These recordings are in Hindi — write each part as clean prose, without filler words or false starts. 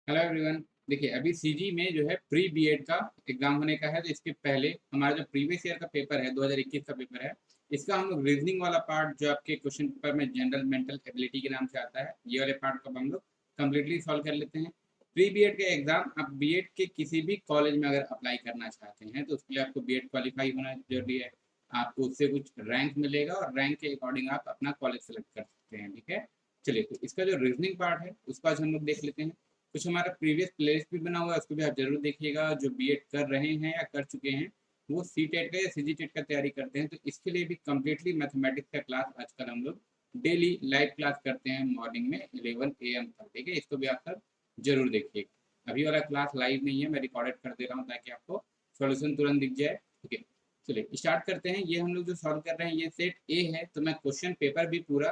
Hello everyone. देखिए अभी सीजी में जो है प्री बीएड का एग्जाम होने का है, तो इसके पहले हमारा जो प्रीवियस ईयर का पेपर है 2021 का पेपर है, इसका हम लोग रीजनिंग वाला पार्ट जो आपके क्वेश्चन पेपर में जनरल मेंटल एबिलिटी के नाम से आता है, ये वाले पार्ट को हम लोग कम्प्लीटली सॉल्व कर लेते हैं। प्री बीएड का एग्जाम आप बीएड के किसी भी कॉलेज में अगर अप्लाई करना चाहते हैं तो उसके लिए आपको बीएड क्वालिफाई होना जरूरी है। आपको उससे कुछ रैंक मिलेगा और रैंक के अकॉर्डिंग आप अपना कॉलेज सेलेक्ट कर सकते हैं। ठीक है, चलिए तो इसका जो रीजनिंग पार्ट है उसको आज हम लोग देख लेते हैं। कुछ हमारा प्रीवियस प्लेलिस्ट भी बना हुआ है, उसको भी आप जरूर देखिएगा। जो बीएड कर रहे हैं या कर चुके हैं वो सी टेट का या सी जी टेट का तैयारी करते हैं तो इसके लिए भी कम्प्लीटली मैथमेटिक्स का क्लास आजकल हम लोग डेली लाइव क्लास करते हैं मॉर्निंग में 11 AM तक। ठीक है, इसको भी आप सब जरूर देखिएगा। अभी वाला क्लास लाइव नहीं है, मैं रिकॉर्डेड कर दे रहा हूँ ताकि आपको सोल्यूशन तुरंत दिख जाए। ठीक है, चलिए स्टार्ट करते हैं। ये हम लोग जो सॉल्व कर रहे हैं ये सेट ए है, तो मैं क्वेश्चन पेपर भी पूरा,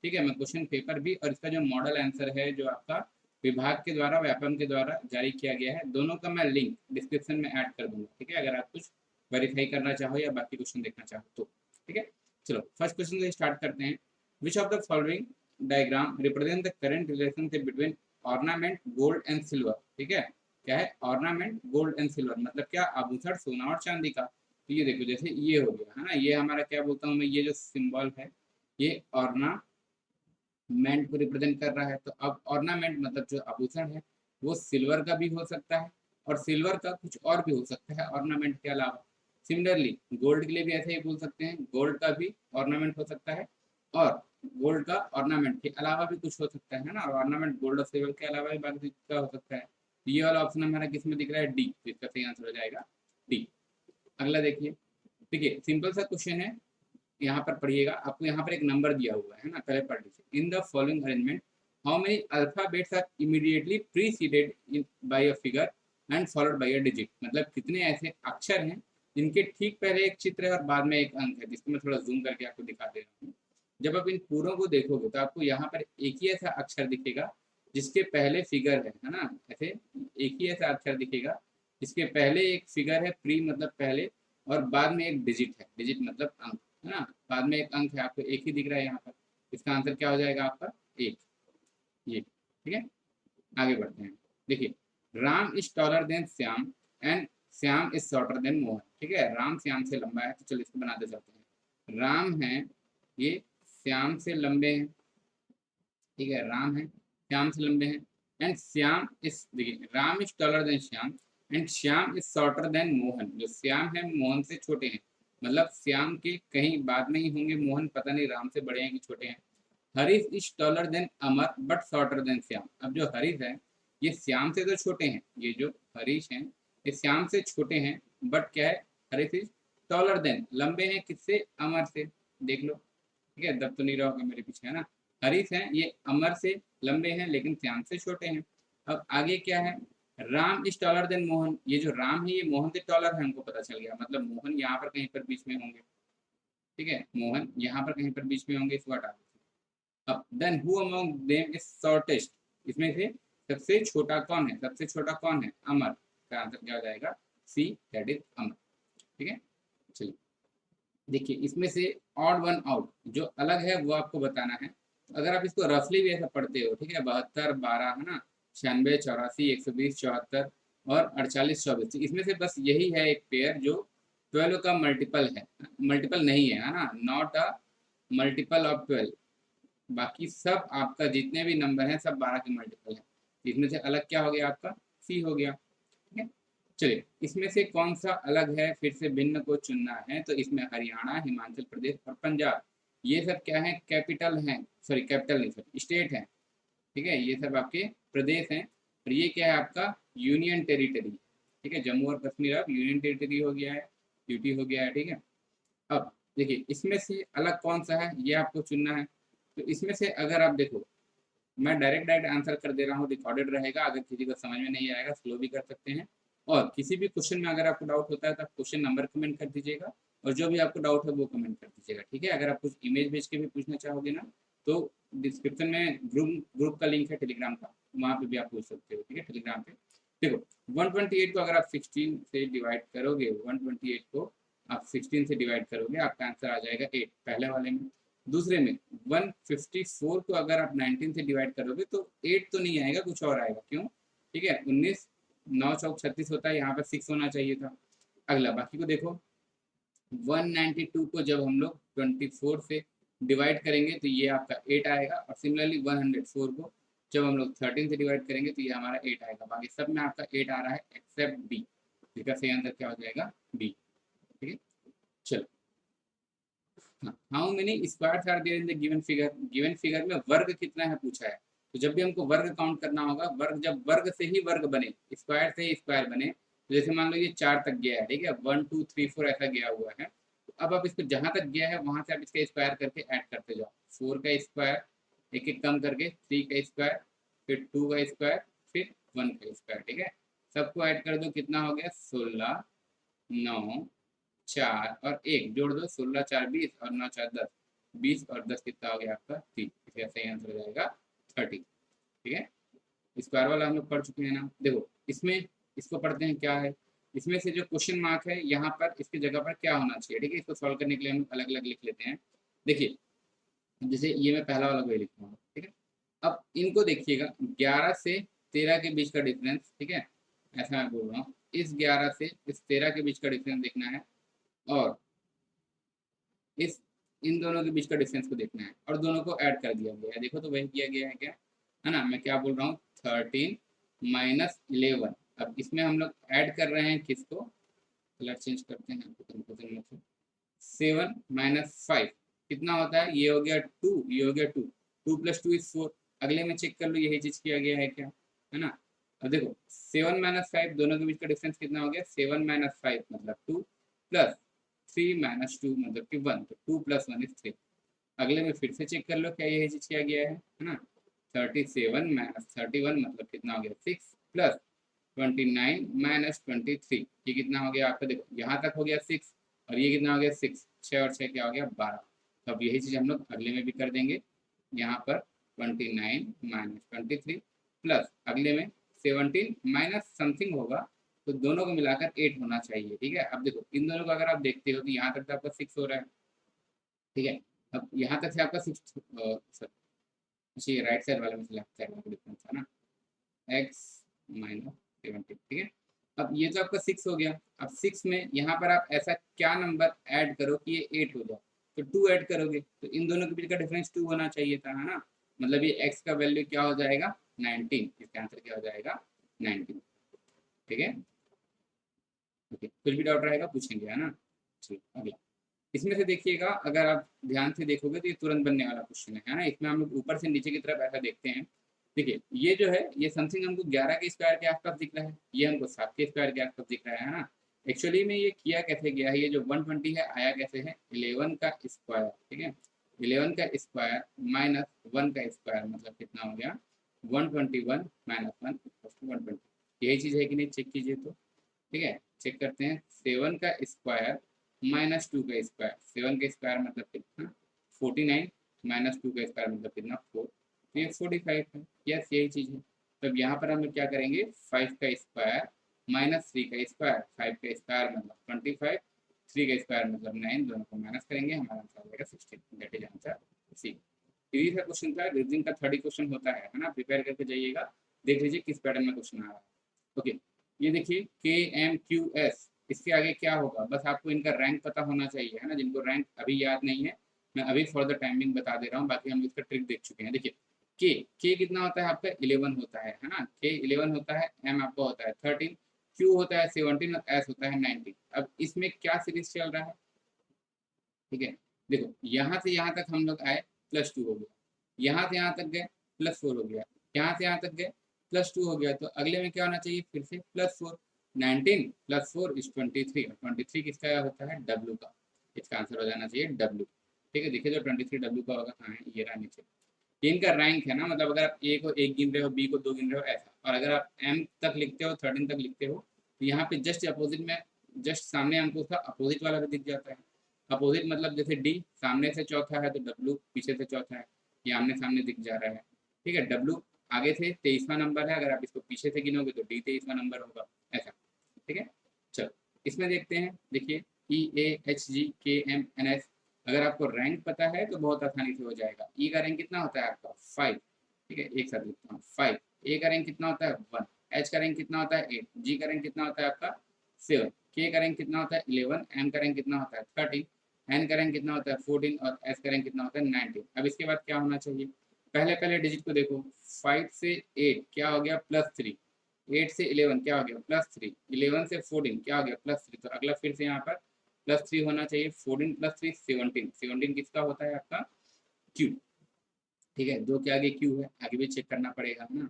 ठीक है, मैं क्वेश्चन पेपर भी और इसका जो मॉडल आंसर है जो आपका विभाग के द्वारा व्यापम के द्वारा जारी किया गया है, दोनों का मैं लिंक डिस्क्रिप्शन में ऐड कर दूंगा। ठीक है, अगर आप कुछ वेरीफाई करना चाहो या बाकी क्वेश्चन देखना चाहो तो। ठीक है, चलो फर्स्ट क्वेश्चन से स्टार्ट करते हैं। Which of the following diagram represent the current relationship between ornament gold and silver. ठीक है, क्या है ऑर्नामेंट गोल्ड एंड सिल्वर, मतलब क्या आभूषण सोना और चांदी का। तो ये देखो जैसे ये हो गया है ना, ये हमारा क्या बोलता हूँ मैं, ये जो सिंबल है ये ऑर्ना मेंट को रिप्रेजेंट कर रहा है। तो अब ऑर्नामेंट मतलब जो आभूषण है वो सिल्वर का भी हो सकता है और सिल्वर का कुछ और भी हो सकता है ऑर्नामेंट के अलावा। सिमिलरली गोल्ड के लिए भी ऐसे ही बोल सकते हैं, गोल्ड का भी ऑर्नामेंट हो सकता है और गोल्ड का ऑर्नामेंट के अलावा भी कुछ हो सकता है ना, और ऑर्नामेंट गोल्ड और सिल्वर के अलावा भी बाकी का हो सकता है। तो ये वाला ऑप्शन हमारा किस में दिख रहा है, डी, तो इसका सही आंसर हो जाएगा डी। अगला देखिए, देखिए सिंपल सा क्वेश्चन है, यहाँ पर पढ़िएगा। आपको यहाँ पर एक नंबर दिया हुआ है ना, पहले पढ़ लीजिए। In the following arrangement how many alphabets are immediately preceded in by a figure and followed by a digit, मतलब कितने ऐसे अक्षर हैं जिनके ठीक पहले एक चित्र है और बाद में एक अंक है, जिसको मैं थोड़ा जूम करके आपको दिखा दे रहा हूँ। जब आप इन पूरों को देखोगे तो आपको यहाँ पर एक ही ऐसा अक्षर दिखेगा जिसके पहले फिगर है ना, ऐसे एक ही ऐसा अक्षर दिखेगा जिसके पहले एक फिगर है, प्री मतलब पहले, और बाद में एक डिजिट है, डिजिट मतलब अंक है ना, बाद में एक अंक है, आपको एक ही दिख रहा है यहाँ पर। इसका आंसर क्या हो जाएगा आपका, एक, ये। ठीक है, आगे बढ़ते हैं। देखिए, Ram is taller than Shyam and Shyam is shorter than Mohan. ठीक है, राम श्याम से लंबा है, तो चलो इसको बनाते चलते हैं। राम है, ये श्याम से लंबे हैं। ठीक है, राम है श्याम से लंबे हैं। एंड श्याम इज, देखिए Ram is taller than Shyam and Shyam is shorter than Mohan, जो श्याम है मोहन से छोटे हैं, मतलब श्याम के कहीं बाद में ही होंगे मोहन, पता नहीं राम से बड़े हैं कि छोटे हैं। Harish is taller than Amar but shorter than Shyam. अब जो हरीश है ये श्याम से तो छोटे हैं, ये जो हरीश हैं ये श्याम से छोटे हैं, बट क्या है, हरीश इज टॉलर देन, लंबे हैं किससे, अमर से। देख लो, ठीक है, दब तो नहीं रहा होगा मेरे पीछे है ना। हरीश हैं ये अमर से लंबे हैं लेकिन श्याम से छोटे हैं। अब आगे क्या है, Ram is taller than Mohan, ये जो राम है ये मोहन से टॉलर है, हमको पता चल गया, मतलब मोहन यहाँ पर कहीं पर बीच में होंगे। ठीक है, मोहन यहाँ पर कहीं पर बीच में होंगे, इसको हटा दो। अब then who among them is shortest, इसमें से सबसे छोटा कौन है, सबसे छोटा कौन है, अमर। का आंसर क्या हो जाएगा, सी, दैट इज अमर। ठीक है, चलिए देखिए इसमें से ऑड वन आउट जो अलग है वो आपको बताना है। अगर आप इसको रफली भी ऐसा पढ़ते हो, ठीक है, 72 12 है ना, 96 84 120 74 और 48 24, इसमें से बस यही है एक पेयर जो 12 का मल्टीपल है, मल्टीपल नहीं है ना, नॉट अ मल्टीपल ऑफ 12। बाकी सब आपका जितने भी नंबर हैं सब 12 के मल्टीपल है। इसमें से अलग क्या हो गया आपका, सी हो गया। ठीक है, चलिए इसमें से कौन सा अलग है, फिर से भिन्न को चुनना है, तो इसमें हरियाणा, हिमाचल प्रदेश और पंजाब, ये सब क्या है, कैपिटल हैं, सॉरी कैपिटल नहीं सॉरी स्टेट हैं। ठीक है, ये सब आपके प्रदेश हैं और ये क्या है आपका यूनियन टेरिटरी। ठीक है, जम्मू और कश्मीर अब यूनियन टेरिटरी हो गया है, यूटी हो गया है। ठीक है, अब देखिए इसमें से अलग कौन सा है ये आपको चुनना है। तो इसमें से अगर आप देखो, मैं डायरेक्ट डायरेक्ट आंसर कर दे रहा हूँ, रिकॉर्डेड रहेगा, अगर किसी को समझ में नहीं आएगा स्लो भी कर सकते हैं। और किसी भी क्वेश्चन में अगर आपको डाउट होता है तो आप क्वेश्चन नंबर कमेंट कर दीजिएगा और जो भी आपको डाउट है वो कमेंट कर दीजिएगा। ठीक है, अगर आप कुछ इमेज भेज के भी पूछना चाहोगे ना तो डिस्क्रिप्शन में ग्रुप का लिंक है टेलीग्राम का, वहाँ पे भी आप पूछ सकते हो। ठीक है, टेलीग्राम पे देखो 128 को अगर आप 16 से डिवाइड करोगे, 128 को आप 16 से डिवाइड करोगे, आपका आंसर आ जाएगा 8 पहले वाले में। दूसरे में 154 को अगर आप 19 से डिवाइड करोगे तो 8 तो नहीं आएगा, कुछ और आएगा। क्यों, ठीक है, 19 9 चौक 36 होता है, यहाँ पर 6 होना चाहिए था। अगला बाकी को देखो, 192 को जब हम लोग 24 से डिवाइड करेंगे तो ये आपका 8 आएगा, और सिमिलरली 104 को जब हम लोग 13 से डिवाइड करेंगे तो ये हमारा 8 आएगा। बाकी सब में आपका 8 आ रहा है एक्सेप्ट बी, इसका सही आंसर क्या हो जाएगा, बी। ठीक है, चलो। How many squares are there in the given figure, given figure में वर्ग कितना है पूछा है। तो जब भी हमको वर्ग काउंट करना होगा, वर्ग जब वर्ग से ही वर्ग बने, स्क्वायर से ही स्क्वायर बने, तो जैसे मान लो ये 4 तक गया है, ठीक है, 1 2 3 4 ऐसा गया हुआ है, तो अब आप इसको जहां तक गया है वहां से आप इसका स्क्वायर करके ऐड करते जाओ। 4 का स्क्वायर एक एक कम करके, 3 का स्क्वायर, फिर 2 का स्क्वायर, फिर 1 का स्क्वायर, ठीक है, सबको ऐड कर दो, कितना हो गया 16, 9 4 और 1 जोड़ दो, 16 4 20 और 9 4 10, 20 और 10 कितना हो गया आपका 3, इसका सही आंसर हो जाएगा 30। ठीक है, स्क्वायर वाला हम लोग पढ़ चुके हैं ना। देखो इसमें इसको पढ़ते हैं क्या है, इसमें से जो क्वेश्चन मार्क है यहाँ पर इसकी जगह पर क्या होना चाहिए, ठीक है, इसको सॉल्व करने के लिए हम अलग अलग लिख लेते हैं। देखिए जैसे ये मैं पहला वाला वही लिखता हूँ, ठीक है। अब इनको देखिएगा, 11 से 13 के बीच का डिफरेंस, ठीक है, ऐसा मैं बोल रहा हूँ, इस 11 से इस 13 के बीच का डिफरेंस देखना है, और इस इन दोनों के बीच का डिफरेंस को देखना है, और दोनों को ऐड कर दिया गया है। देखो तो वही किया गया है क्या, है ना, मैं क्या बोल रहा हूँ 13 माइनस 11। अब इसमें हम लोग ऐड कर रहे हैं किसको, कलर चेंज करते हैं, 7 माइनस 5 कितना होता है, ये हो गया 2, ये हो गया 2, 2 प्लस 2 इज 4। अगले में चेक कर लो यही चीज किया गया है क्या, है ना। अब देखो 7 माइनस 5 दोनों के बीच का डिफरेंस कितना हो गया, 7 माइनस 5 मतलब 2, प्लस 3 माइनस 2 मतलब कि 1, तो 2 प्लस 1 इज 3। अगले में फिर से चेक कर लो क्या यही चीज किया गया है ना। 37 माइनस 31 मतलब कितना हो गया 6, प्लस 29 माइनस 23, ये कितना हो गया आपका, देखो यहाँ तक हो गया 6, और ये कितना हो गया 6, 6 और 6 क्या हो गया 12। तो अब यही चीज़ हम लोग अगले में भी कर देंगे, यहाँ पर 29 माइनस 23 प्लस अगले में 17 माइनस समथिंग होगा, तो दोनों को मिलाकर 8 होना चाहिए। ठीक है, अब देखो इन दोनों को अगर आप देखते हो तो यहाँ तक तो आपका 6 हो रहा है, ठीक है। अब यहाँ तक से आपका 6 सर, ये राइट साइड वाले में से लेफ्ट साइड वाला डिफरेंस है ना, एक्स माइनस 70, ठीक है। अब ये तो आपका 6 हो गया, अब 6 में यहाँ पर आप ऐसा क्या नंबर ऐड करो कि ये 8 हो जाए, तो 2 ऐड करोगे, तो इन दोनों के बीच का डिफरेंस 2 होना चाहिए था, है ना। मतलब ये x का वैल्यू क्या हो जाएगा 19, इसका आंसर क्या हो जाएगा 19। ठीक है, ओके, कुछ भी डाउट रहेगा पूछेंगे, है ना। ठीक, अगला इसमें से देखिएगा, अगर आप ध्यान से देखोगे तो ये तुरंत बनने वाला क्वेश्चन है ना। इसमें हम लोग ऊपर से नीचे की तरफ ऐसा देखते हैं, देखिए ये जो है ये समथिंग हमको 11 के स्क्वायर के आसपास दिख रहा है, ये हमको 7 के स्क्वायर के आसपास दिख रहा है ना। एक्चुअली में ये किया कैसे गया है, ये जो 120 है आया कैसे है 11 का स्क्वायर, ठीक है, 11 का स्क्वायर माइनस 1 का स्क्वायर मतलब कितना हो गया 121 माइनस 1 120। यही चीज़ है कि नहीं, चेक कीजिए तो, ठीक है, चेक करते हैं। 7 का स्क्वायर माइनस 2 का स्क्वायर, 7 का स्क्वायर मतलब कितना 49 माइनस 2 का स्क्वायर मतलब कितना 4, तो ये 45 है। यस यही चीज़ है। तब यहाँ पर हम लोग क्या करेंगे 5 का स्क्वायर माइनस 3 का स्क्वायर, 5 का स्क्वायर मतलब 25, 3 का स्क्वायर मतलब 9, दोनों को माइनस करेंगे, हमारा आंसर आ जाएगा 16, that is answer C. Series का क्वेश्चन था, रीजनिंग का 30 क्वेश्चन होता है ना, प्रिपेयर करके जाइएगा, देख लीजिए किस पैटर्न में क्वेश्चन आ रहा है। ओके, ये देखिए KMQS, इसके आगे क्या होगा, बस आपको इनका रैंक पता होना चाहिए, है ना। जिनको रैंक अभी याद नहीं है, मैं अभी फॉर द टाइमिंग बता दे रहा हूँ, बाकी हम इसका ट्रिक देख चुके हैं। देखिए के कितना होता है आपका 11 होता है ना, के 11 होता है, एम आपका होता है 13, क्यू होता है 17 और एस होता है 19। अब इसमें क्या सीरीज चल रहा है, ठीक है, देखो यहाँ से यहाँ तक हम लोग आए +2 हो गया, यहाँ से यहाँ तक गए +4 हो गया, यहाँ से यहाँ तक गए +2 हो गया, तो अगले में क्या होना चाहिए फिर से +4, 19 + 4 इज 23, और 23 किसका होता है W का, इसका आंसर हो जाना चाहिए W। ठीक है, देखिए जो 23 W का होगा कहाँ है, ये रहा नीचे। ये इनका रैंक है ना, मतलब अगर आप A को 1 गिन रहे हो, B को 2 गिन रहे हो ऐसा, और अगर आप M तक लिखते हो 13 तक लिखते हो, तो यहाँ पे जस्ट अपोजिट में, जस्ट सामने हमको उसका अपोजिट वाला भी दिख जाता है। अपोजिट मतलब जैसे D सामने से चौथा है तो W पीछे से चौथा है, ये आमने सामने दिख जा रहा है। ठीक है, W आगे से 23वां नंबर है, अगर आप इसको पीछे से गिनोगे तो D 23वां नंबर होगा, ऐसा। ठीक है, चलो इसमें देखते हैं, देखिए EAHGKMNS, अगर आपको रैंक पता है तो बहुत आसानी से हो जाएगा। ई का रैंक कितना होता है आपका 5, ठीक है, एक साथ लिखता हूँ 5, ए का रैंक कितना होता है 1, H का रैंक कितना होता है 8, G का रैंक कितना होता है आपका 7, K का रैंक कितना होता है 11, M का रैंक कितना होता है 13, N का रैंक कितना होता है 14 और S का रैंक कितना होता है 19। अब इसके बाद क्या होना चाहिए, पहले पहले डिजिट को देखो, 5 से 8 क्या हो गया +3, 8 से 11 क्या हो गया +3, 11 से 14 क्या हो गया +3, तो अगला फिर से यहाँ पर +3 होना चाहिए, 14 + 3 17, 17 किसका होता है आपका Q। ठीक है, दो के आगे Q है, आगे भी चेक करना पड़ेगा ना,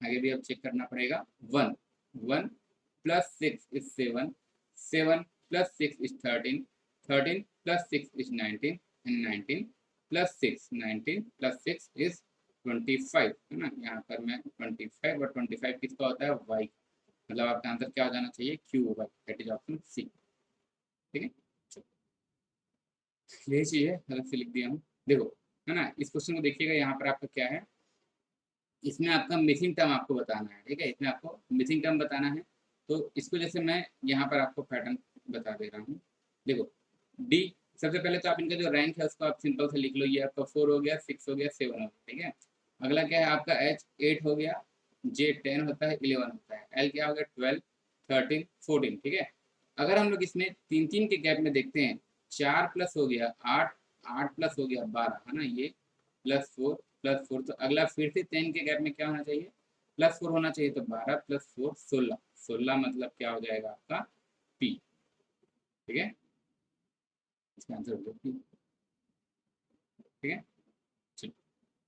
आगे भी अब चेक करना पड़ेगा। 1 1 + 6 is 7, 7 + 6 is 13, 13 + 6 is 19 and 19 + 6 19 + 6 is 25 है ना। यहाँ पर मैं 25 और 25 किसका होता है y, मतलब आपका आंसर क्या हो जाना चाहिए QY, that is option C. ठीक है, यही चीज है, अलग से लिख दिया हूँ। देखो है ना, इस क्वेश्चन को देखिएगा, यहाँ पर आपका क्या है, इसमें आपका मिसिंग टर्म आपको बताना है। ठीक है, इसमें आपको मिसिंग टर्म बताना है, तो इसको जैसे मैं यहाँ पर आपको पैटर्न बता दे रहा हूँ। देखो डी, सबसे पहले तो आप इनका जो रैंक है उसको आप सिंपल से लिख लो, ये आपका 4 हो गया, 6 हो गया, 7 हो गया। ठीक है, अगला क्या है आपका H 8 हो गया, J 10 होता है, 11 होता है, L क्या हो गया 12 13 14। ठीक है, अगर हम लोग इसमें तीन तीन के गैप में देखते हैं, 4 प्लस हो गया 8, 8 प्लस हो गया 12 है ना, ये +4 +4, तो अगला फिर से 10 के गैप में क्या होना चाहिए +4 होना चाहिए, तो 12 + 4 16, 16 मतलब क्या हो जाएगा आपका P। ठीक है, इसका आंसर हो गया P। ठीक है, चलो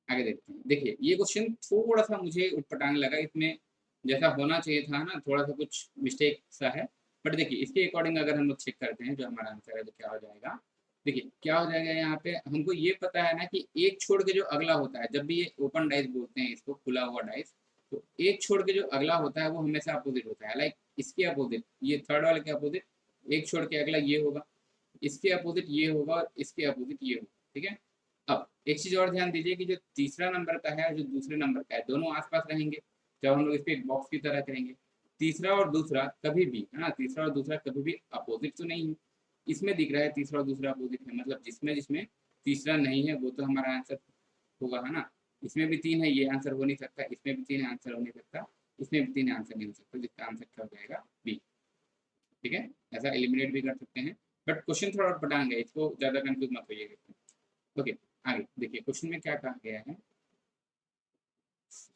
आगे देखते हैं। देखिए ये क्वेश्चन थोड़ा सा मुझे उटपटांग लगा, इसमें जैसा होना चाहिए था ना थोड़ा सा कुछ मिस्टेक सा है, बट देखिए इसके अकॉर्डिंग अगर हम लोग चेक करते हैं जो हमारा आंसर है तो क्या हो जाएगा। देखिए क्या हो जाएगा, यहाँ पे हमको ये पता है ना कि एक छोड़ के जो अगला होता है, जब भी ये ओपन डाइस बोलते हैं इसको, खुला हुआ डाइस, तो एक छोड़ के जो अगला होता है वो हमेशा अपोजिट होता है। लाइक इसके अपोजिट, ये थर्ड वाले के अपोजिट, एक छोड़ के अगला ये होगा, इसके अपोजिट ये होगा और इसके अपोजिट ये होगा। ठीक है, अब एक चीज और ध्यान दीजिए कि जो तीसरा नंबर का है जो दूसरे नंबर का है, दोनों आसपास रहेंगे, जब हम लोग इस पे एक बॉक्स की तरह करेंगे। तीसरा और दूसरा कभी भी है ना, तीसरा और दूसरा कभी भी अपोजिट तो नहीं है, इसमें दिख रहा है तीसरा और दूसरा अपोजिट है, मतलब जिसमें जिसमें तीसरा नहीं है वो तो हमारा आंसर होगा है ना। इसमें भी 3 है, ये आंसर हो नहीं सकता, इसमें भी 3 है, आंसर हो नहीं सकता, इसमें भी 3 है, आंसर नहीं हो सकता, जिसका आंसर क्या हो जाएगा बी। ठीक है, ऐसा एलिमिनेट भी कर सकते हैं, बट क्वेश्चन थोड़ा और पटांग है, इसको ज्यादा कंफ्यूज मत होइएगा। ओके, आगे देखिए क्वेश्चन में क्या कहा गया है।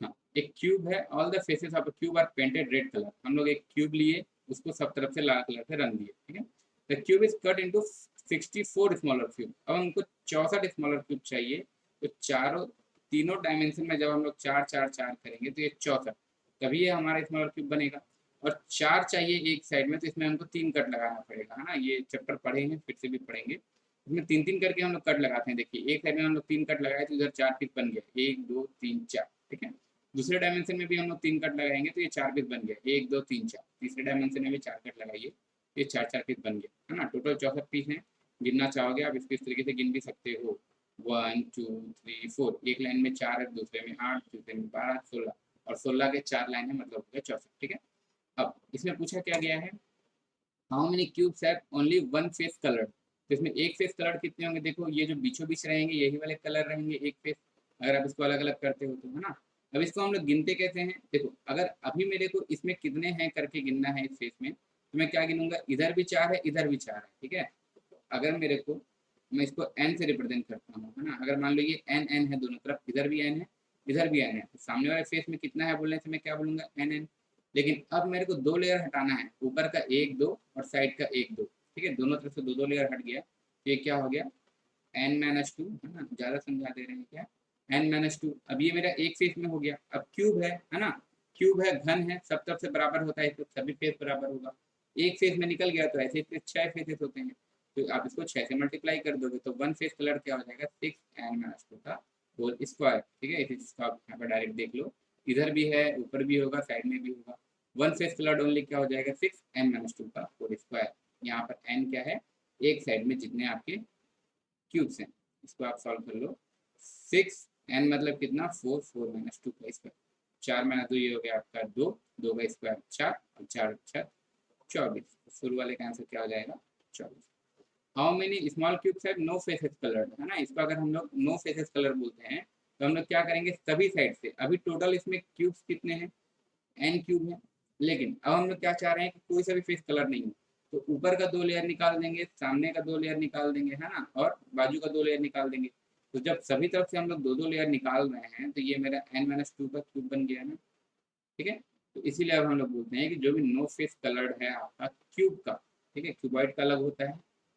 हाँ, एक क्यूब है, all the faces of a cube are painted red colour. हम लोग एक क्यूब लिए, उसको सब तरफ से लाल कलर से रंग दिए। ठीक है, the cube is cut into 64 smaller cube. अब हमको 64 स्मॉलर क्यूब चाहिए, तो चारों तीनों डायमेंशन में जब हम लोग 4 4 4 करेंगे तो ये 64, तभी ये हमारा स्मॉलर क्यूब बनेगा। और 4 चाहिए एक साइड में, तो इसमें हमको 3 कट लगाना पड़ेगा है ना, ये चैप्टर पढ़े हैं फिर से भी पढ़ेंगे। इसमें 3 3 करके हम लोग कट लगाते हैं। देखिए एक साइड में हम लोग 3 कट लगाए तो इधर 4 पीस बन गया, 1 2 3 4। ठीक है, दूसरे डायमेंशन में भी हम लोग 3 कट लगाएंगे तो ये 4 पीस बन गया, 1 2 3 4। तीसरे डायमेंशन में भी 4 कट लगाइए, ये 4 4 पीस बन गया है ना। टोटल 64 पीस हैं, गिनना चाहोगे आप इसको इस तरीके से गिन भी सकते हो, 1 2 3 4, एक लाइन में 4 है, दूसरे में 8, दूसरे में 12 16, और 16 के 4 लाइन है, मतलब हो गया 64। ठीक है, अब इसमें पूछा क्या गया है, how many cubes have only one face coloured. तो इसमें एक फेस कलर्ड कितने होंगे, देखो ये जो बीचों बीच रहेंगे यही वाले कलर रहेंगे एक फेस, अगर आप इसको अलग अलग करते हो तो है ना। अब इसको हम लोग गिनते कैसे हैं, देखो अगर अभी मेरे को इसमें कितने हैं करके गिनना है इस फेस में, तो मैं क्या गिनूंगा, इधर भी 4 है इधर भी 4 है। ठीक है, तो अगर मेरे को, मैं इसको n से रिप्रेजेंट करता हूँ है ना, अगर मान लो ये n है दोनों तरफ, इधर भी n है इधर भी n है, तो सामने वाले फेस में कितना है बोलने से मैं क्या बोलूंगा n। लेकिन अब मेरे को 2 लेयर हटाना है, ऊपर का 1 2 और साइड का 1 2। ठीक है, दोनों तरफ से 2 2 लेयर हट गया, ये क्या हो गया n-2 है ना, ज़्यादा समझा दे रहे हैं क्या, n-2। अब ये मेरा एक फेस में हो गया। अब क्यूब है ना, क्यूब है, घन है, सब तरफ से बराबर होता है तो सभी फेस बराबर होगा। एक फेस में निकल गया तो ऐसे इसके 6 फेसेस होते हैं, तो आप इसको 6 से मल्टीप्लाई कर दोगे तो वन फेस कलर क्या हो जाएगा 6n-2 का होल स्क्वायर। ठीक है, इसको आप यहाँ पर डायरेक्ट देख लो, इधर भी है ऊपर भी होगा साइड में भी होगा, वन फेस कलर्ड ओनली क्या हो जाएगा 6n-2 का होल स्क्वायर। यहाँ पर n क्या है, एक साइड में जितने आपके क्यूब्स हैं, इसको आप सॉल्व कर लो। 6n मतलब कितना 4, 4-2 का स्क्वायर, 4-2 ये हो गया आपका 2, 2 का स्क्वायर 4 और 4 6 24। शुरू वाले का आंसर क्या हो जाएगा 24। How many small cubes have no faces coloured, है ना, इसको अगर हम लोग नो फेसेस कलर बोलते हैं तो हम लोग क्या करेंगे सभी साइड से। अभी टोटल इसमें क्यूब्स कितने हैं, n क्यूब है। लेकिन अब हम लोग क्या चाह रहे हैं कि कोई सा भी फेस कलर नहीं हो, तो ऊपर का 2 लेयर निकाल देंगे, सामने का 2 लेयर निकाल देंगे, है ना, और बाजू का 2 लेयर निकाल देंगे। तो जब सभी तरफ से हम लोग 2 लेयर निकाल रहे हैं तो ये मेरा n-2 का क्यूब बन गया ना। ठीक है, तो इसीलिए अब हम लोग बोलते हैं कि जो भी नो फेस कलर्ड है आपका क्यूब का, ठीक है, क्यूबॉइड का अलग होता है,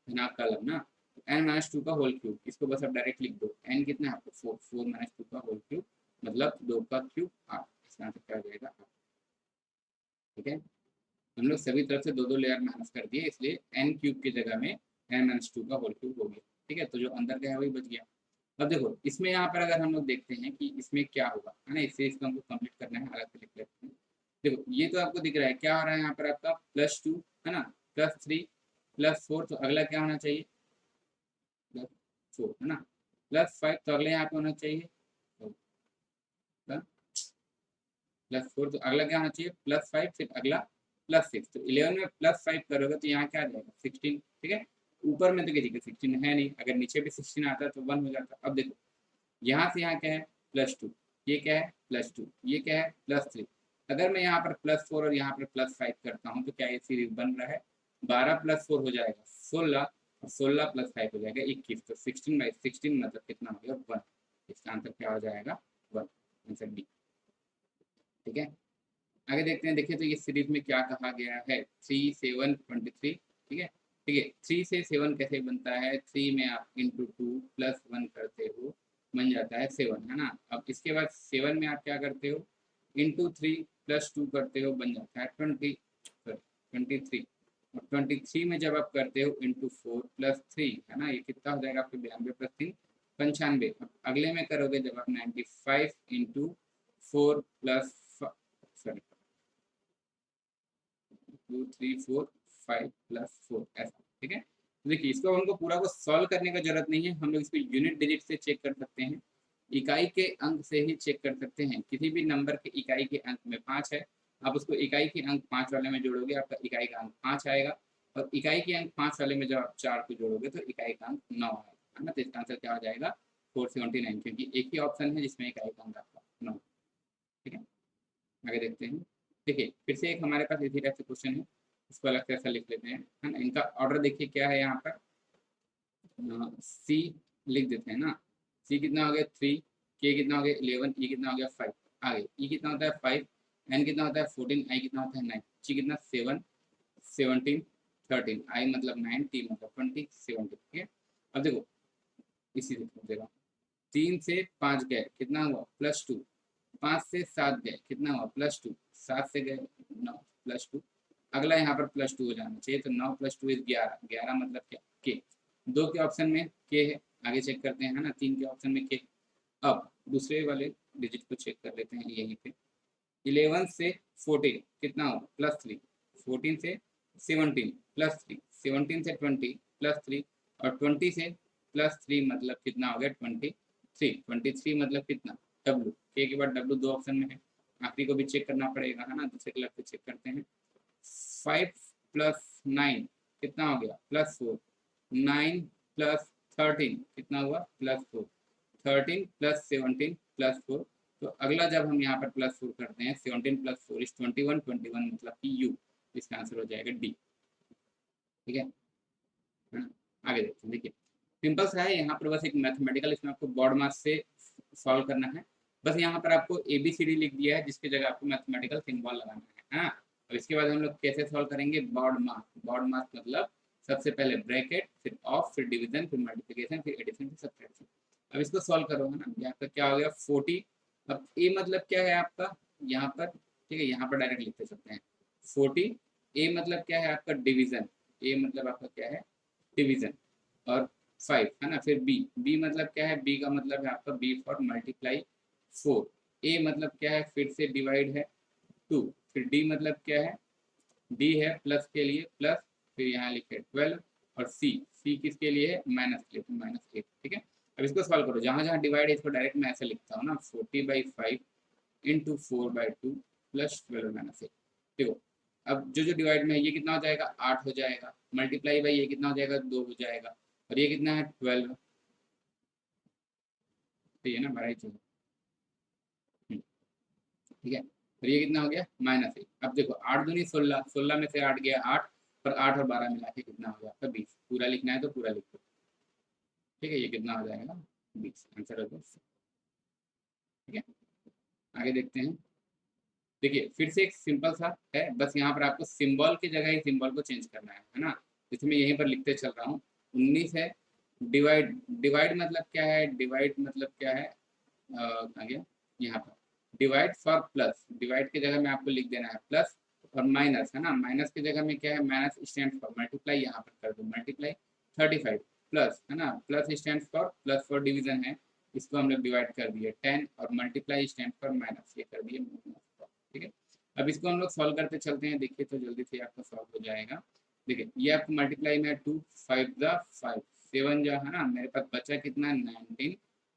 धनाक का अलग ना, तो n-2 का होल क्यूब, इसको बस आप डायरेक्ट लिख दो, n कितना है आपको 4 - 2 का होल क्यूब, मतलब 2 का क्यूब 8, इसका आंसर क्या हो जाएगा 8। ठीक है, हम लोग सभी तरफ से 2 लेयर माइनस कर दिए, इसलिए n क्यूब की जगह में n-2 का होल क्यूब हो गया। ठीक है, तो जो अंदर का है वही बच गया। अब देखो इसमें यहाँ पर अगर हम लोग देखते हैं कि इसमें क्या होगा, है ना, इससे इसको हमको कंप्लीट करना है, अलग से लिख लेते हैं। देखो ये तो आपको दिख रहा है, क्या हो रहा है यहाँ पर आपका +2, है ना, +3 +4, तो अगला क्या होना चाहिए +4, है ना, +5, तो अगले यहाँ पे होना चाहिए +4, तो अगला क्या होना चाहिए +5, फिर अगला +6, तो 11 में +5 करोगे तो यहाँ क्या आ जाएगा 16। ठीक है, ऊपर में तो किसी का 16 है नहीं, अगर नीचे भी 16 आता तो 1 हो जाता। अब देखो यहाँ से यहाँ क्या है +2, ये क्या है +2, ये क्या है +3, अगर मैं यहाँ पर +4 और यहाँ पर +5 करता हूँ तो क्या ये सीरीज बन रहा है, 12 + 4 हो जाएगा 16, और 16 + 5 हो जाएगा 21, तो 16/16 मतलब कितना हो गया 1, इसका आंसर क्या हो जाएगा 1, आंसर डी। ठीक है, आगे देखते हैं। देखिए तो ये सीरीज में क्या कहा गया है, 3 7 23। ठीक है, ठीक है, 3 से 7 कैसे बनता है, 3 में आप इंटू 2 + 1 करते हो, बन जाता है 7, है ना। अब इसके बाद 7 में आप क्या करते हो, इंटू 3 + 2 करते हो, बन जाता है 23, और 23 में जब आप करते हो इंटू 4 + 3, है ना, ये कितना हो जाएगा आपको 92 + 3 95। अब अगले में करोगे जब आप 95 इंटू 4 + सॉरी 2 3 4 5 + 4 ऐसा। ठीक है, तो देखिए इसको हमको पूरा को सॉल्व करने का जरूरत नहीं है, हम लोग इसको यूनिट डिजिट से चेक कर सकते हैं, इकाई के अंक से ही चेक कर सकते हैं। किसी भी नंबर के इकाई के अंक में 5 है, आप उसको इकाई के अंक 5 वाले में जोड़ोगे, आपका इकाई का अंक 5 आएगा, और इकाई के अंक 5 वाले में जब आप 4 को जोड़ोगे तो इकाई का अंक 9 आएगा, है ना। तो इसका आंसर क्या हो जाएगा 479, क्योंकि एक ही ऑप्शन है जिसमें इकाई का अंक आपका 9। ठीक है, आगे देखते हैं। देखिए फिर से एक हमारे पास इसी टाइप से क्वेश्चन है, इसको अलग से ऐसा लिख लेते हैं, है ना। इनका ऑर्डर देखिए क्या है यहाँ पर, सी लिख देते हैं ना, सी कितना हो गया 3, के कितना हो गया 11, ई कितना हो गया 5, आगे ई कितना होता है 5, एन कितना होता है 14, आई कितना होता है 9, ची कितना 7 17 13, आई मतलब 9, टी मतलब 20 70। ठीक है, अब देखो इसी देखो 3 से 5 गए कितना हुआ +2, 5 से 7 गए कितना हुआ +2, 7 से गए 9 +2, अगला यहाँ पर +2 हो जाना चाहिए, तो 9 + 2 = 11, 11 मतलब क्या के, 2 के ऑप्शन में के है, आगे चेक करते हैं, है ना, 3 के ऑप्शन में के। अब दूसरे वाले डिजिट को चेक कर लेते हैं यहीं पे, 11 से 14 कितना होगा +3, 14 से 17 +3, 17 से 20 +3, और 20 से +3 मतलब कितना हो गया 23, 23 मतलब कितना डब्लू, के के बाद डब्लू 2 ऑप्शन में है, आखिरी को भी चेक करना पड़ेगा, है ना, दूसरे क्लब पे चेक करते हैं। 5 + 9 कितना हो गया +4, 9 + 13 कितना हुआ +4, 13 + 17 +4, तो अगला जब हम यहाँ पर +4 करते हैं 17 + 4 = 21, 21 मतलब कि यू, इसका आंसर हो जाएगा डी। ठीक है, आगे देखते हैं। देखिए सिंपल सा है, यहाँ पर बस एक मैथमेटिकल, इसमें आपको बोर्ड मार्क्स से सॉल्व करना है, बस यहाँ पर आपको ABCD लिख दिया है जिसकी जगह आपको मैथमेटिकल सिंबल लगाना है ना। अब इसके बाद हम लोग कैसे सॉल्व करेंगे, बोर्ड मार्क्स, बोर्ड मार्क्स मतलब सबसे पहले ब्रैकेट, फिर ऑफ, फिर डिवीजन, फिर मल्टीप्लिकेशन, फिर एडिशन, फिर सब्ट्रैक्शन। अब इसको सॉल्व करो, है ना, यहाँ पर क्या हो गया 40, अब ए मतलब क्या है आपका यहाँ पर, ठीक है, यहाँ पर डायरेक्ट लिख सकते हैं 40, ए मतलब क्या है आपका डिवीजन, ए मतलब आपका क्या है डिवीजन, और 5, है ना, फिर बी, बी मतलब क्या है, बी का मतलब है आपका बी फॉर मल्टीप्लाई 4, ए मतलब क्या है फिर से डिवाइड है 2, फिर डी मतलब क्या है, डी है प्लस के लिए प्लस, फिर यहाँ लिखे 12, और सी, सी किसके लिए है माइनस के लिए, तो -8। ठीक है, अब इसको सॉल्व करो, जहाँ जहाँ डिवाइड है इसको डायरेक्ट मैं ऐसे लिखता हूँ ना, 40/5 इंटू 4/2 + 12 - 8। देखो अब जो जो डिवाइड में है ये कितना हो जाएगा 8 हो जाएगा, मल्टीप्लाई बाई ये कितना हो जाएगा 2 हो जाएगा, और ये कितना है 12, तो ये ना बड़ा ही चाहिए। ठीक है, और ये कितना हो गया -1। अब देखो 8 दूनी 16, 16 में से 8 गया 8, और 8 और 12 मिला के कितना हो गया आपका 20। पूरा लिखना है तो पूरा लिखो, ठीक है। ये कितना हो जाएगा 20, आंसर हो गया। ठीक है, आगे देखते हैं। देखिए फिर से एक सिंपल सा है, बस यहाँ पर आपको सिंबल की जगह ही सिंबल को चेंज करना है ना। इसमें यहीं पर लिखते चल रहा हूँ। 19 है, डिवाइड, डिवाइड मतलब क्या है, डिवाइड मतलब क्या है, आ गया यहाँ पर डिवाइड फॉर प्लस, डिवाइड की जगह में आपको लिख देना है प्लस, और माइनस है ना, माइनस की जगह में क्या है, माइनस स्टैंड फॉर मल्टीप्लाई, यहाँ पर कर दो मल्टीप्लाई 35, प्लस है ना, plus stand for, plus for division है, इसको हम लोग डिवाइड कर दिए 10, और मल्टीप्लाई स्टैंड फॉर माइनस, ये कर दिए माइनस। ठीक है, अब इसको हम लोग सॉल्व करते चलते हैं, देखिए तो जल्दी से आपका सॉल्व हो जाएगा। देखिए ये आपको मल्टीप्लाई में 2 5 जा 5, 7 जो है ना, मेरे पास बचा कितना 19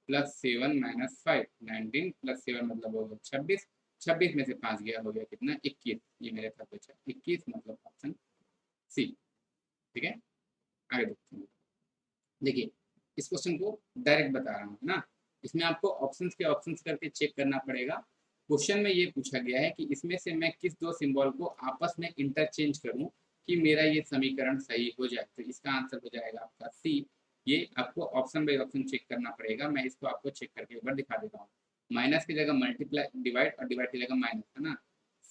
प्लस 7 माइनस 5, 19 प्लस 7 मतलब हो गया 26, 26 में से 5 गया हो गया कितना 21, ये मेरे पास बचा 21, मतलब ऑप्शन सी। ठीक है, आगे देखते हैं। देखिए इस क्वेश्चन को डायरेक्ट बता रहा हूँ ना, इसमें आपको ऑप्शंस के ऑप्शंस करके चेक करना पड़ेगा। क्वेश्चन में ये पूछा गया है कि इसमें से मैं किस दो सिंबल को आपस में इंटरचेंज करूं कि मेरा ये समीकरण सही हो जाए, तो इसका आंसर हो जाएगा आपका सी। ये आपको ऑप्शन बाय ऑप्शन चेक करना पड़ेगा, मैं इसको आपको चेक करके एक बार दिखा देता हूँ। माइनस की जगह मल्टीप्लाई डिवाइड, और डिवाइड की जगह माइनस है ना,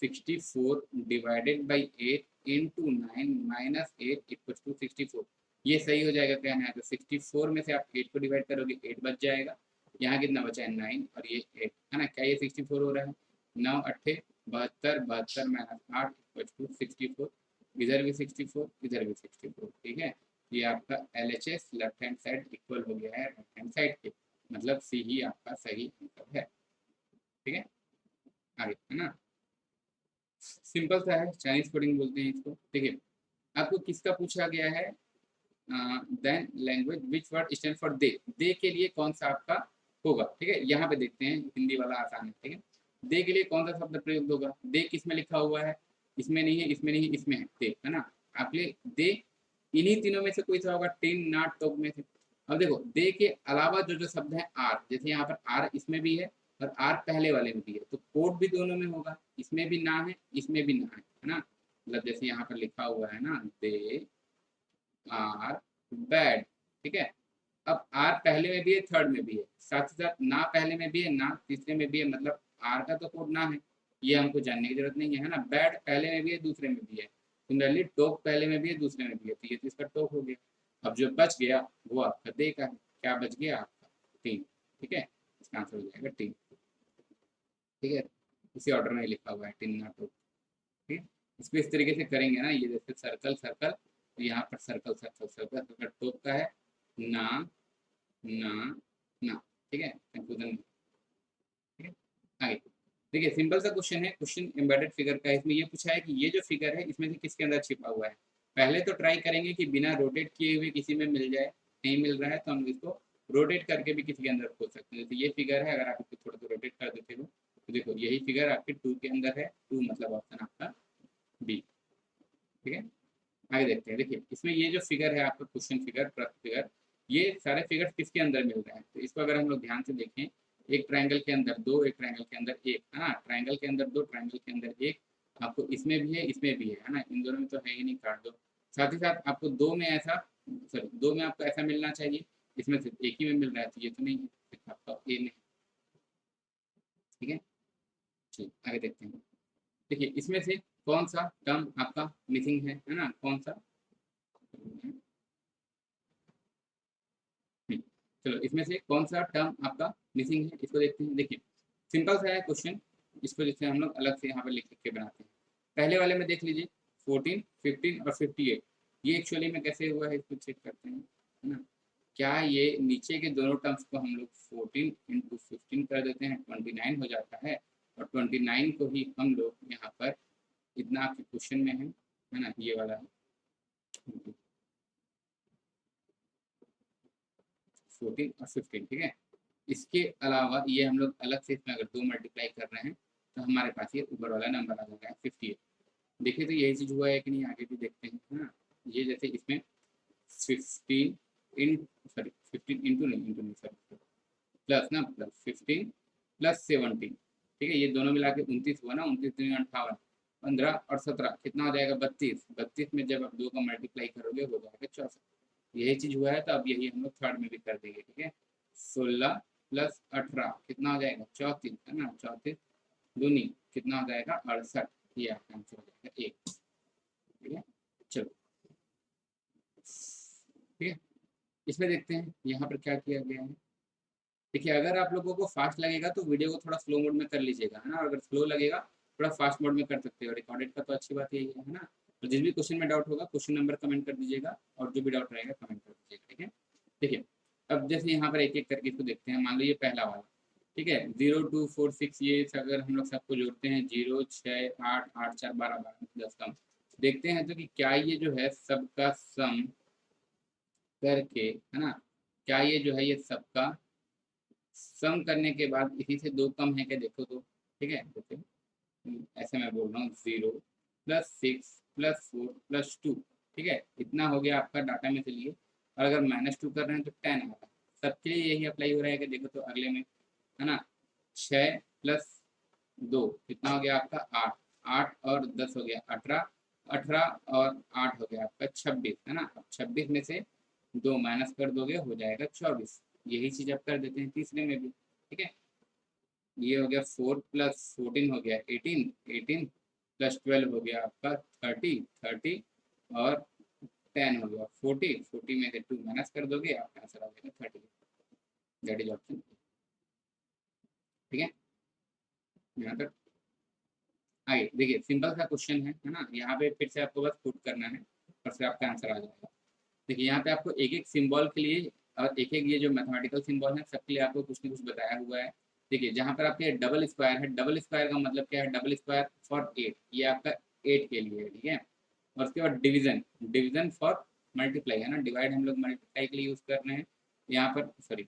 64 divided by 8 into 9 minus 8 equal to 64, ये सही हो जाएगा क्या है, तो 64 में से आप 8 को डिवाइड करोगे 8 बच जाएगा, यहाँ कितना बचा है 9, और ये 8 है ना, क्या ये 64 हो रहा है, 9 8 72, 72 माइनस 8 इक्वल टू 64, इधर भी 64 इधर भी 64। ठीक है, ये आपका LHS left hand side equal हो गया है राइट हैंड साइड के, मतलब सी ही आपका सही आंसर है। ठीक है, आगे है ना, सिंपल सा है, चाइनीज कोडिंग बोलते हैं इसको। देखिए आपको किसका पूछा गया है, then language which word stand for they, they के लिए कौन सा आपका होगा। ठीक है, यहाँ पे देखते हैं, हिंदी वाला आसान है। ठीक है, दे के लिए कौन सा शब्द प्रयुक्त होगा, दे किस में लिखा हुआ है, इसमें नहीं है, इसमें नहीं है, इसमें है, दे है ना, आपके दे इन्हीं तीनों में से कोई सा होगा, टिन नाट टॉप में से। अब देखो दे के अलावा जो जो शब्द है आर, जैसे यहाँ पर आर इसमें भी है और आर पहले वाले में भी है, तो कोड भी दोनों में होगा, इसमें भी ना है इसमें भी ना है ना, मतलब जैसे यहाँ पर लिखा हुआ है ना, दे आर बैड। ठीक है, अब आर पहले में भी है थर्ड में भी है, साथ ही साथ ना पहले में भी है ना तीसरे में भी है, मतलब आर का तो कोड ना है, ये हमको जानने की जरूरत नहीं है ना। बैड पहले में भी है दूसरे में भी है, सिमिलरली टॉक पहले में भी है दूसरे में भी है, तो ये तो इसका टॉक हो गया। अब जो बच गया वो आपका दे का है, क्या बच गया आपका टीम। ठीक है, इसका आंसर हो जाएगा टीम। ठीक है, इसी ऑर्डर में लिखा हुआ है टीम ना टॉक। ठीक है, इसको इस तरीके से करेंगे ना, ये जैसे सर्कल सर्कल, तो यहाँ पर circle circle circle circle, top का है ना ना ना। ठीक है, कंफ्यूजन। ठीक है, आगे देखिए सिंपल सा क्वेश्चन है, क्वेश्चन एम्बेडेड फिगर का है। इसमें ये पूछा है कि ये जो फिगर है इसमें से किसके अंदर छिपा हुआ है। पहले तो ट्राई करेंगे कि बिना रोटेट किए हुए किसी में मिल जाए, नहीं मिल रहा है तो हम इसको रोटेट करके भी किसी के अंदर खोल सकते हैं। जैसे ये फिगर है, अगर आप इसको थोड़ा सा रोटेट कर देते हो तो देखो यही फिगर आपके 2 के अंदर है, 2 मतलब ऑप्शन आपका बी। ठीक है, आगे देखते हैं। देखिए इसमें ये जो फिगर है आपका क्वेश्चन फिगर, प्रश्न फिगर, ये सारे फिगर किसके अंदर मिल रहे हैं, तो इसको अगर हम लोग ध्यान से देखें, एक ट्रायंगल के अंदर दो, एक ट्रायंगल के अंदर एक, है ना, ट्रायंगल के अंदर दो, ट्रायंगल के अंदर एक, आपको इसमें भी है इसमें भी है ना, इन दोनों में तो है ही नहीं, काट दो। साथ ही साथ आपको दो में ऐसा, सॉरी दो में आपको ऐसा मिलना चाहिए, इसमें सिर्फ एक ही में मिल रहा है, तो ये तो नहीं है, सिर्फ आपका ए में। ठीक है, चलिए आगे देखते हैं। देखिए इसमें से कौन सा टर्म आपका मिसिंग है ना, कौन सा। चलो इसमें से कौन सा टर्म आपका मिसिंग है, इसको देखते हैं। देखिए सिंपल सा है क्वेश्चन, इसको जैसे हम लोग अलग से यहाँ पर लिख के बनाते हैं। पहले वाले में देख लीजिए 14, 15 और 58, ये एक्चुअली में कैसे हुआ है इसको चेक करते हैं, है ना। क्या ये नीचे के दोनों टर्म्स को हम लोग 14 इंटू 15 कर देते हैं, 29 हो जाता है, और 29 को ही हम लोग यहाँ पर, इतना आपके क्वेश्चन में है ना, ये वाला है 14 और 15। ठीक है, इसके अलावा ये हम लोग अलग से इसमें अगर दो मल्टीप्लाई कर रहे हैं तो हमारे पास ये ऊपर वाला नंबर आ जाएगा 58। देखिए तो यही चीज़ हुआ है कि नहीं, आगे भी देखते हैं, है ना। ये जैसे इसमें 15 इन, सॉरी 15 इंटू नहीं, इंटू नहीं सॉरी, प्लस ना, प्लस 15 प्लस 17, ठीक है, ये दोनों मिला के 29 हुआ ना, 29 दूनी 58, 15 और 17 कितना हो जाएगा 32, 32 में जब आप 2 का मल्टीप्लाई करोगे हो जाएगा 64। यही चीज हुआ है, तो अब यही हम लोग थर्ड में भी कर देंगे। ठीक है, 16 प्लस 18 कितना हो जाएगा 34, है ना, 34 दूनी कितना हो जाएगा 68, ये आपका आंसर हो जाएगा 1। ठीक है, चलो ठीक है, इसमें देखते हैं यहाँ पर क्या किया गया है। देखिए, अगर आप लोगों को फास्ट लगेगा तो वीडियो को थोड़ा स्लो मोड में कर लीजिएगा, है ना, और अगर स्लो लगेगा थोड़ा फास्ट मोड में कर सकते हो। रिकॉर्डेड का तो अच्छी बात यही है ना। तो जिस भी क्वेश्चन में डाउट होगा क्वेश्चन नंबर कमेंट कर दीजिएगा, और जो भी डाउट रहेगा कमेंट कर दीजिएगा। ठीक है, देखिए अब जैसे यहाँ पर एक एक करके इसको देखते हैं। मान लो ये पहला वाला, ठीक है, 0 2 4 6, ये अगर हम लोग सबको जोड़ते हैं 0 6 8 8 4 12 12 10 कम, देखते हैं तो कि क्या ये जो है सबका सम करके, है ना, क्या ये जो है ये सबका सम करने के बाद इसी से 2 कम है क्या, देखो तो। ठीक है, देखो ऐसे मैं बोल रहा हूँ 0 प्लस 6 प्लस 4 प्लस 2, ठीक है, इतना हो गया आपका डाटा में से लिए। और अगर -2 कर रहे हैं तो 10 आएगा। सबके लिए यही अप्लाई हो रहा है कि देखो तो अगले में, है ना, 6 प्लस 2 कितना हो गया आपका 8, 8 और 10 हो गया 18, 18 और 8 हो गया आपका 26, है ना। अब 26 में से 2 माइनस कर दोगे हो जाएगा 24। यही चीज आप कर देते हैं तीसरे में भी। ठीक है, ये हो गया 4 प्लस 14 हो गया 18, 18 प्लस 12 हो गया आपका 30, 30 और 10 हो गया 40, 40 में से 2 माइनस कर दोगे आपका आंसर आ जाएगा 30। That is option. ठीक है, यहाँ तक आइए देखिए, सिंपल सा क्वेश्चन है ना। यहाँ पे फिर से आपको बस पुट करना है और फिर आपका आंसर आ जाएगा। देखिए यहाँ पे आपको एक एक सिंबल के लिए और एक एक ये जो मैथमेटिकल सिंबल है सबके लिए आपको कुछ न कुछ बताया हुआ है। देखिए जहाँ पर आपके डबल स्क्वायर है, डबल स्क्वायर का मतलब क्या है, डबल स्क्वायर फॉर 8, ये आपका 8 के लिए है। ठीक है, और उसके बाद डिवीजन, डिवीजन फॉर मल्टीप्लाई, है ना, डिवाइड हम लोग मल्टीप्लाई के लिए यूज कर रहे हैं। यहाँ पर सॉरी,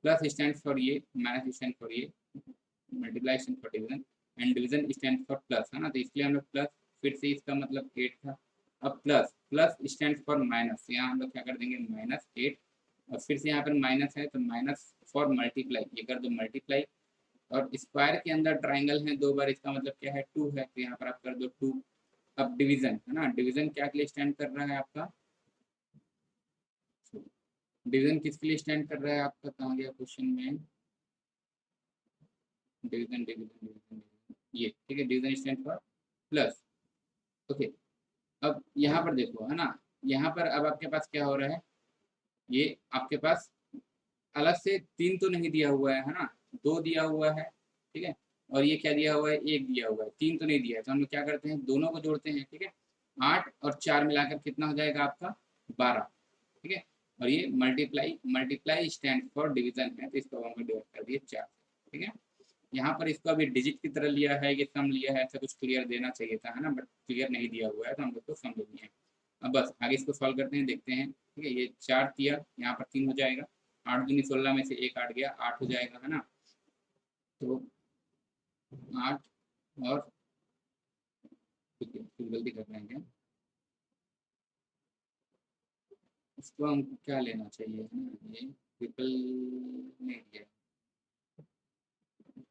प्लस स्टैंड फॉर ये, माइनस स्टैंड फॉर ये, multiply stand for division and division stand for plus, है ना। तो इसलिए हम लोग प्लस, फिर से इसका मतलब 8 था। अब plus, plus stand for minus, यहाँ हम लोग क्या कर देंगे -8, और फिर से यहाँ पर माइनस है तो माइनस फॉर मल्टीप्लाई, ये कर दो मल्टीप्लाई। और स्क्वायर के अंदर ट्राइंगल है 2 बार, इसका मतलब क्या है 2 है, तो यहाँ पर आप कर दो 2। अब डिवीजन, है ना, डिवीजन क्या के लिए स्टैंड कर रहा है आपका, डिवीजन किसके लिए स्टैंड कर रहा है आपका, कहाँ गया क्वेश्चन में, डिवीजन डिवीजन डिवीजन, ये ठीक है, division stand for plus. Okay, अब यहाँ पर देखो, है ना, यहाँ पर अब आपके पास क्या हो रहा है, ये आपके पास अलग से 3 तो नहीं दिया हुआ है ना, 2 दिया हुआ है। ठीक है, और ये क्या दिया हुआ है 1 दिया हुआ है, 3 तो नहीं दिया है। तो हम लोग क्या करते हैं दोनों को जोड़ते हैं। ठीक है, 8 और 4 मिलाकर कितना हो जाएगा आपका 12। ठीक है, और ये multiply, multiply stand for division है, तो इसको हम डिवाइड कर दिए 4। ठीक है, यहाँ पर इसको अभी डिजिट की तरह लिया है, ये सम लिया है, ऐसा कुछ क्लियर देना चाहिए था, है ना, बट क्लियर नहीं दिया हुआ है तो हम लोग को सम ले लिए हैं। अब बस आगे इसको सॉल्व करते हैं, देखते हैं। ठीक है, ये 4 किया, यहाँ पर 3 हो जाएगा, 8 दूनी 16 में से 1 8 गया, 8 हो जाएगा, है ना। तो 8 और, ठीक है कुछ गलती कर रहे हैं क्या, इसको हमको क्या लेना चाहिए, है ना, ये ट्रिपल नहीं दिया,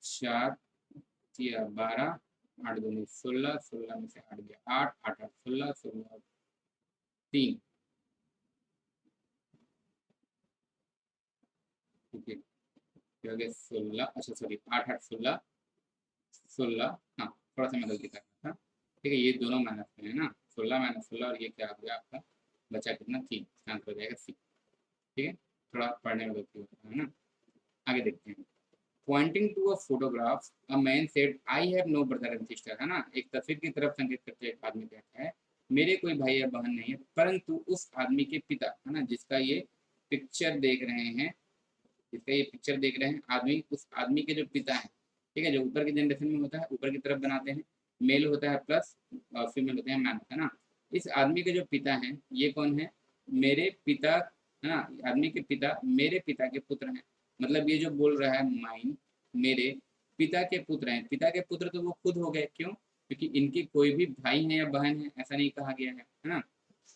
4 किया 12, 8 दूनी 16, 16 में से 8 गया 8, 8 8 16, 16 3। ठीक है, क्या हो गया 16, अच्छा सॉरी 8 8 16, 16, हाँ थोड़ा सा मैं गलती कर रहा था। ठीक है, ये दोनों माइनस में है ना, 16 माइनस 16, और ये क्या हो गया आपका बचा कितना 3, आंसर हो जाएगा सी। ठीक है, थोड़ा पढ़ने में गलती होता है ना। आगे देखते हैं, pointing to a photograph a man said I have no brother and sister, है ना, एक तस्वीर की तरफ संकेत करते एक आदमी कहता है मेरे कोई भाई या बहन नहीं है, परंतु उस आदमी के पिता, है ना, जिसका ये पिक्चर देख रहे हैं, जिसका ये पिक्चर देख रहे हैं आदमी, उस आदमी के जो पिता हैं, ठीक है, जो ऊपर की जनरेशन में होता है ऊपर की तरफ बनाते हैं, मेल होता है प्लस और फीमेल होते हैं मैन, है ना। इस आदमी के जो पिता हैं ये कौन है, मेरे पिता, है ना, आदमी के पिता मेरे पिता के पुत्र हैं। मतलब ये जो बोल रहा है माइन, मेरे पिता के पुत्र हैं, पिता के पुत्र तो वो खुद हो गए, क्यों, क्योंकि इनकी कोई भी भाई है या बहन है ऐसा नहीं कहा गया है ना,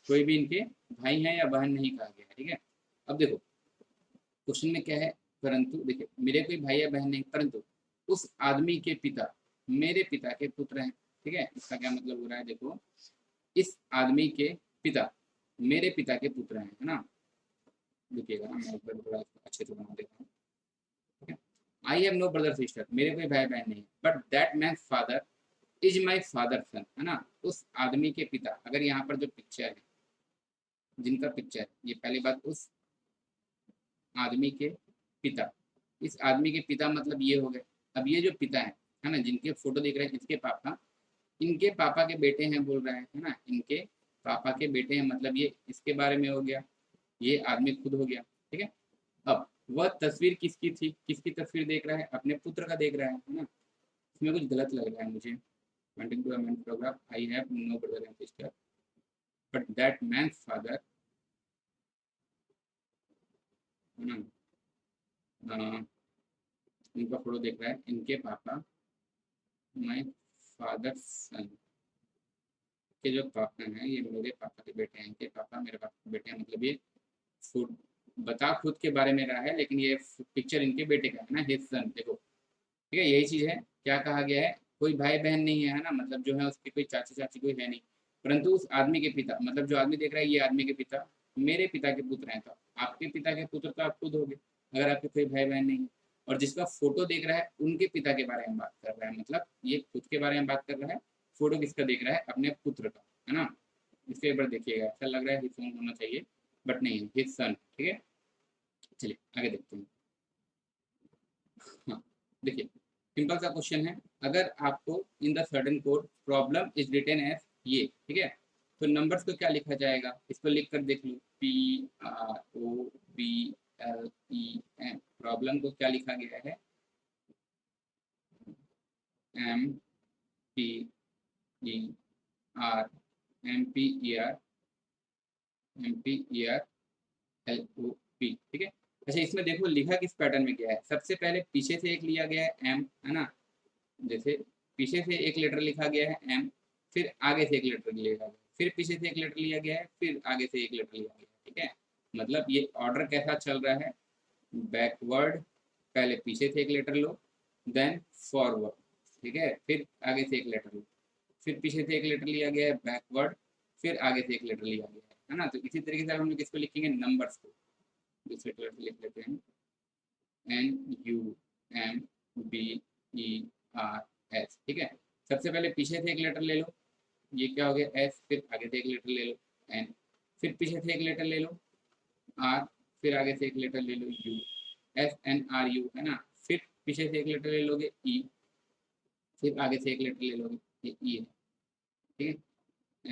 कोई भी इनके भाई हैं या बहन नहीं कहा गया है। ठीक है, अब देखो क्वेश्चन में क्या है, परंतु देखिए मेरे कोई भाई या बहन नहीं, परंतु उस आदमी के पिता मेरे पिता के पुत्र हैं। ठीक है, इसका क्या मतलब हो रहा है, देखो इस आदमी के पिता मेरे पिता के पुत्र हैं, है ना। देखिएगा ना, मैं एक बार थोड़ा अच्छे से बना देता हूँ। ठीक है, I have no brother sister, मेरे कोई भाई बहन नहीं है, but that man father is my father son, है ना। उस आदमी के पिता, अगर यहाँ पर जो पिक्चर है, जिनका पिक्चर, ये पहली बात, उस आदमी के पिता, इस आदमी के पिता मतलब ये हो गए। अब ये जो पिता है ना, जिनके फोटो दिख रहे हैं, इसके पापा, इनके पापा के बेटे हैं बोल रहे हैं, है ना, इनके पापा के बेटे हैं, मतलब ये इसके बारे में हो गया, ये आदमी खुद हो गया। ठीक है, अब वह तस्वीर किसकी थी, किसकी तस्वीर देख रहा है, अपने पुत्र का देख रहा है ना। इसमें कुछ गलत लग रहा है मुझे। Programme, I have no brother and sister, but that man father, है ना, इनका फोटो देख रहा है, इनके पापा माई फादर सन, के जो पापा हैं ये मेरे पापा के बेटे हैं, इनके पापा मेरे पापा के बेटे हैं, मतलब ये फूड बता खुद के बारे में रहा है, लेकिन ये पिक्चर इनके बेटे का है ना, हिज सन। देखो ठीक है, यही चीज़ है, क्या कहा गया है, कोई भाई बहन नहीं है, है ना, मतलब जो है उसके कोई चाची चाची कोई है नहीं, परंतु उस आदमी के पिता, मतलब जो आदमी देख रहा है ये आदमी के पिता मेरे पिता के पुत्र हैं, तो आपके पिता के पुत्र तो आप खुद होगे अगर आपके कोई भाई बहन नहीं है। और जिसका फोटो देख रहा है उनके पिता के बारे में बात कर रहा है, मतलब ये खुद के बारे में बात कर रहा है, फोटो किसका देख रहा है, अपने पुत्र का, है ना। इसके ऊपर देखिएगा, ऐसा लग रहा है हिज सन होना चाहिए, बट नहीं, हिज सन। ठीक है, चलिए आगे देखते हैं। हाँ, देखिए सिंपल सा क्वेश्चन है, अगर आपको in the certain code problem is written as ये, ठीक है, तो नंबर्स को क्या लिखा जाएगा, इसको लिख कर देख लो, PROBLEM, प्रॉब्लम को क्या लिखा गया है, MPER LOP। ठीक है, अच्छा इसमें देखो लिखा किस पैटर्न में गया है, सबसे पहले पीछे से एक लिया गया है M, है ना, जैसे पीछे से एक लेटर लिखा गया है M, फिर आगे से एक लेटर लिया गया है, फिर पीछे से एक लेटर लिया गया है, फिर आगे से एक लेटर लिया गया है। ठीक है, मतलब ये ऑर्डर कैसा चल रहा है, बैकवर्ड, पहले पीछे से एक लेटर लो, देन फॉरवर्ड, ठीक है, फिर आगे से एक लेटर लो, फिर पीछे से एक लेटर लिया गया है बैकवर्ड, फिर आगे से एक लेटर लिया गया है ना। तो इसी तरीके से हम लोग इसको लिखेंगे नंबर्स को, दूसरे कलर से लिख लेते हैं, NUMBERS। ठीक है, सबसे पहले पीछे से एक लेटर ले लो, ये क्या हो गया S, फिर आगे से एक लेटर ले लो N, फिर पीछे से एक लेटर ले लो R, फिर आगे से एक लेटर ले लो U, SNRU, है ना, फिर पीछे से एक लेटर ले लोगे E, फिर आगे से एक लेटर ले लोगे, ये E है। ठीक है,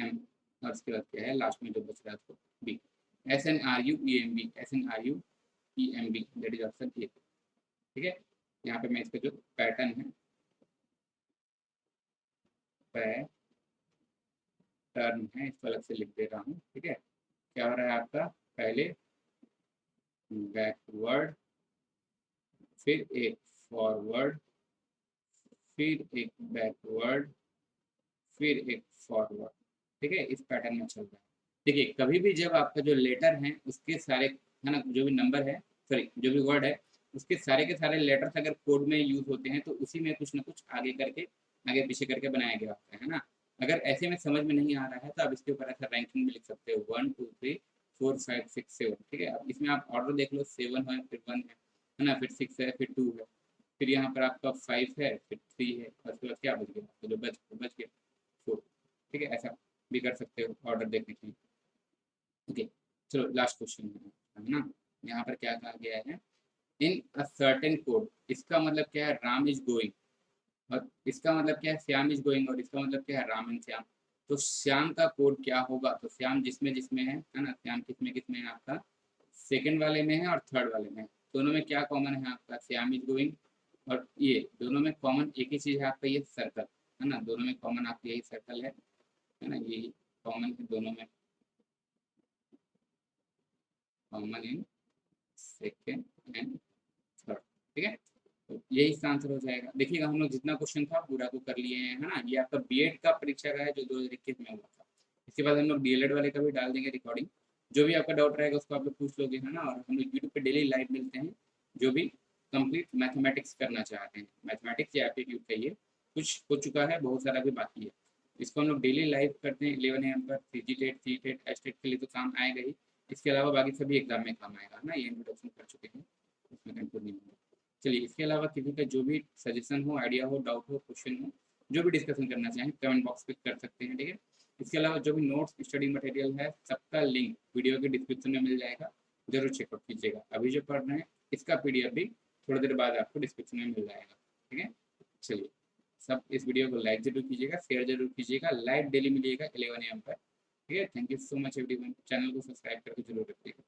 M, और उसके बाद क्या है लास्ट में जो बच रहा है उसको B, SNRUEMB, that is option A. ठीक है, यहाँ पे मैं इसका जो पैटर्न है, पैटर्न है, इसको अलग से लिख दे रहा हूँ। ठीक है, क्या हो रहा है आपका, पहले बैकवर्ड, फिर एक फॉरवर्ड, फिर एक बैकवर्ड, फिर एक फॉरवर्ड। ठीक है, इस पैटर्न में चल रहा है। देखिए कभी भी जब आपका जो लेटर है उसके सारे, है ना, जो भी नंबर है, सॉरी जो भी वर्ड है, उसके सारे के सारे लेटर्स अगर कोड में यूज होते हैं तो उसी में कुछ ना कुछ आगे करके, आगे पीछे करके बनाया गया होता है ना। अगर ऐसे में समझ में नहीं आ रहा है तो आप इसके ऊपर ऐसा रैंकिंग भी लिख सकते हो, 1 2 3 4 5 6 7। ठीक है, अब इसमें आप ऑर्डर देख लो, 7 है, फिर 1 है ना, फिर 6 है, फिर 2 है, फिर यहाँ पर आपका 5 है, फिर 3 है, और उसके बाद क्या बच गया, तो जो बच गया 4। ठीक है, ऐसा भी कर सकते हो ऑर्डर देखने के लिए। ओके, चलो लास्ट क्वेश्चन है ना, यहाँ पर क्या कहा गया है, इन अ सर्टेन कोड, इसका मतलब क्या है, राम इज गोइंग, और इसका मतलब क्या है, श्याम इज गोइंग, और इसका मतलब क्या है, राम एंड श्याम। तो श्याम का कोड क्या होगा, तो श्याम जिसमें जिसमें है ना, श्याम किसमें किसमें है आपका, सेकंड वाले में है और थर्ड वाले में है, दोनों में क्या कॉमन है आपका, श्याम इज गोइंग, और ये दोनों में कॉमन एक ही चीज है आपका, ये सर्कल, है ना, दोनों में कॉमन आपका यही सर्कल है ना, यही कॉमन है दोनों में, common in second and third. ठीक है, तो यही इसका आंसर हो जाएगा। देखिएगा हम लोग जितना क्वेश्चन था पूरा को कर लिए हैं, है ना, ये आपका बीएड का परीक्षा का है जो 2021 में हुआ था। इसके बाद हम लोग डीएलएड वाले का भी डाल देंगे रिकॉर्डिंग, जो भी आपका डाउट रहेगा उसको आप लोग पूछ लोगे, है ना, और हम लोग यूट्यूब पे डेली लाइव मिलते हैं, जो भी कंप्लीट मैथमेटिक्स करना चाहते हैं, मैथमेटिक्स या एप्टीट्यूड का ये कुछ हो चुका है, बहुत सारा भी बाकी है। इसको हम लोग डेली लाइव करते हैं 11 AM पर। CG TET, C TET, S TET के लिए तो काम आएगा ही, इसके अलावा बाकी सभी एग्जाम में काम आएगा ना, ये इंट्रोडक्शन कर चुके हैं, उसमें कंफ्यूज नहीं होगा। चलिए, इसके अलावा किसी का जो भी सजेशन हो, आइडिया हो, डाउट हो, क्वेश्चन हो, जो भी डिस्कशन करना चाहें कमेंट बॉक्स पे कर सकते हैं, ठीक है। इसके अलावा जो भी नोट्स, स्टडी मटेरियल है, सबका लिंक वीडियो के डिस्क्रिप्शन में मिल जाएगा, जरूर चेकआउट कीजिएगा। अभी जो पढ़ रहे हैं इसका PDF भी थोड़ी देर बाद आपको डिस्क्रिप्शन में मिल जाएगा, ठीक है। चलिए, सब इस वीडियो को लाइक जरूर कीजिएगा, शेयर जरूर कीजिएगा, लाइव डेली मिलिएगा 11 AM पर, ठीक है। Thank you so much everyone, channel को सब्सक्राइब करके जरूर रखिएगा।